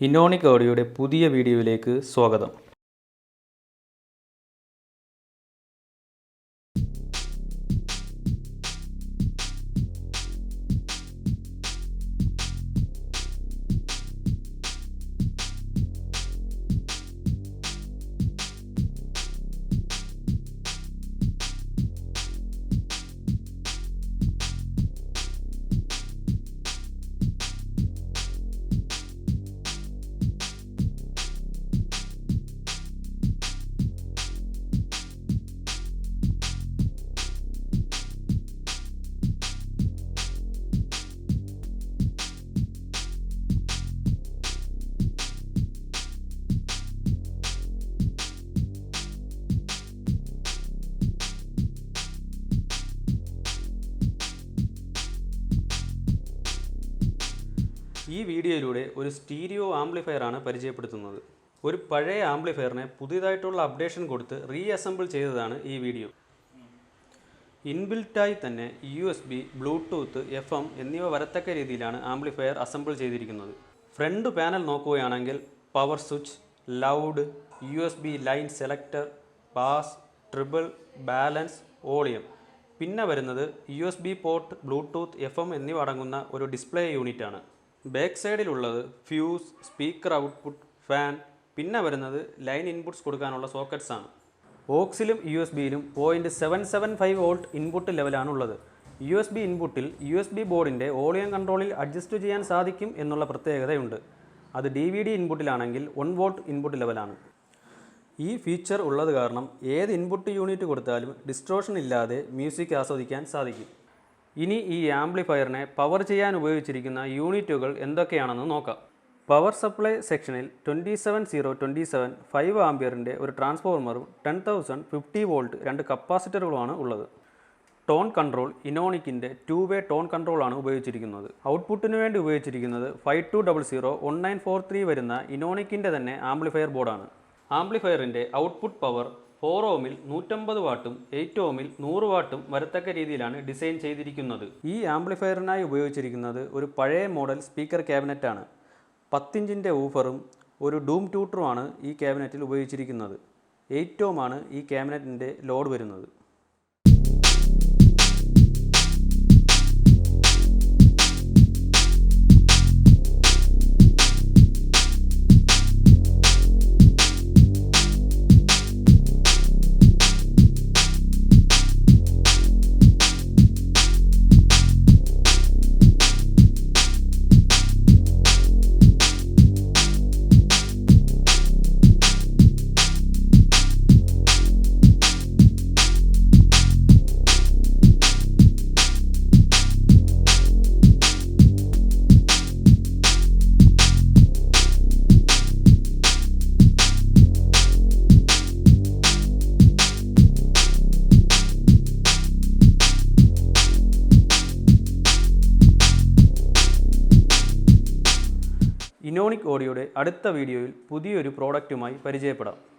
ഇനോണിക് ഓഡിയോയുടെ പുതിയ വീഡിയോയിലേക്ക് സ്വാഗതം. ഈ വീഡിയോയിലൂടെ ഒരു സ്റ്റീരിയോ ആംപ്ലിഫയർ ആണ് പരിചയപ്പെടുത്തുന്നത്. ഒരു പഴയ ആംപ്ലിഫയറിനെ പുതിയതായിട്ടുള്ള അപ്ഡേഷൻ കൊടുത്ത് റീഅസംബിൾ ചെയ്തതാണ് ഈ വീഡിയോ. ഇൻബിൽറ്റായി തന്നെ USB, ബ്ലൂടൂത്ത്, FM എന്നിവ വരത്തക്ക രീതിയിലാണ് ആംപ്ലിഫയർ അസംബിൾ ചെയ്തിരിക്കുന്നത്. ഫ്രണ്ട് പാനൽ നോക്കുകയാണെങ്കിൽ power switch, loud, USB line selector, bass, treble, balance, volume, പിന്നെ വരുന്നത് USB പോർട്ട്, ബ്ലൂടൂത്ത്, FM എന്നിവ അടങ്ങുന്ന ഒരു ഡിസ്പ്ലേ യൂണിറ്റ് ആണ്. ബാക്ക് സൈഡിലുള്ളത് ഫ്യൂസ്, സ്പീക്കർ ഔട്ട്പുട്ട്, ഫാൻ, പിന്നെ വരുന്നത് ലൈൻ ഇൻപുട്ട്സ് കൊടുക്കാനുള്ള സോക്കറ്റ്സ് ആണ്. ഓക്സിലും USB-യിലും 0.775 വോൾട്ട് ഇൻപുട്ട് ലെവലാണ് ഉള്ളത്. USB ഇൻപുട്ടിൽ USB ബോർഡിൻ്റെ വോളിയം കൺട്രോളിൽ അഡ്ജസ്റ്റ് ചെയ്യാൻ സാധിക്കും എന്നുള്ള പ്രത്യേകതയുണ്ട്. അത് DVD ഇൻപുട്ടിലാണെങ്കിൽ 1 വോൾട്ട് ഇൻപുട്ട് ലെവലാണ്. ഈ ഫീച്ചർ ഉള്ളത് കാരണം ഏത് ഇൻപുട്ട് യൂണിറ്റ് കൊടുത്താലും ഡിസ്ട്രോഷൻ ഇല്ലാതെ മ്യൂസിക് ആസ്വദിക്കാൻ സാധിക്കും. ഇനി ഈ ആംപ്ലിഫയറിനെ പവർ ചെയ്യാൻ ഉപയോഗിച്ചിരിക്കുന്ന യൂണിറ്റുകൾ എന്തൊക്കെയാണെന്ന് നോക്കാം. പവർ സപ്ലൈ സെക്ഷനിൽ 27027 5 ആംപിയറിൻ്റെ ഒരു ട്രാൻസ്ഫോർമറും 10050 വോൾട്ട് 2 കപ്പാസിറ്ററുകളുമാണ് ഉള്ളത്. ടോൺ കൺട്രോൾ ഇനോണിക്കിൻ്റെ 2-വേ ടോൺ കൺട്രോളാണ് ഉപയോഗിച്ചിരിക്കുന്നത്. ഔട്ട്പുട്ടിന് വേണ്ടി ഉപയോഗിച്ചിരിക്കുന്നത് 52001943 വരുന്ന ഇനോണിക്കിൻ്റെ തന്നെ ആംപ്ലിഫയർ ബോർഡാണ്. ആംപ്ലിഫയറിൻ്റെ ഔട്ട്പുട്ട് പവർ 4 ohmൽ 150 വാട്ടും 8 ohmൽ 100 വാട്ടും വരത്തക്ക രീതിയിലാണ് ഡിസൈൻ ചെയ്തിരിക്കുന്നത്. ഈ ആംപ്ലിഫയറിനായി ഉപയോഗിച്ചിരിക്കുന്നത് ഒരു പഴയ മോഡൽ സ്പീക്കർ ക്യാബിനറ്റ് ആണ്. 10 ഇഞ്ചിൻ്റെ ഊഫറും ഒരു ഡൂം ട്യൂട്ടറുമാണ് ഈ ക്യാബിനറ്റിൽ ഉപയോഗിച്ചിരിക്കുന്നത്. 8 ohm ആണ് ഈ ക്യാബിനറ്റിൻ്റെ ലോഡ് വരുന്നത്. ഇനോണിക് ഓഡിയോയുടെ അടുത്ത വീഡിയോയിൽ പുതിയൊരു പ്രോഡക്റ്റുമായി പരിചയപ്പെടാം.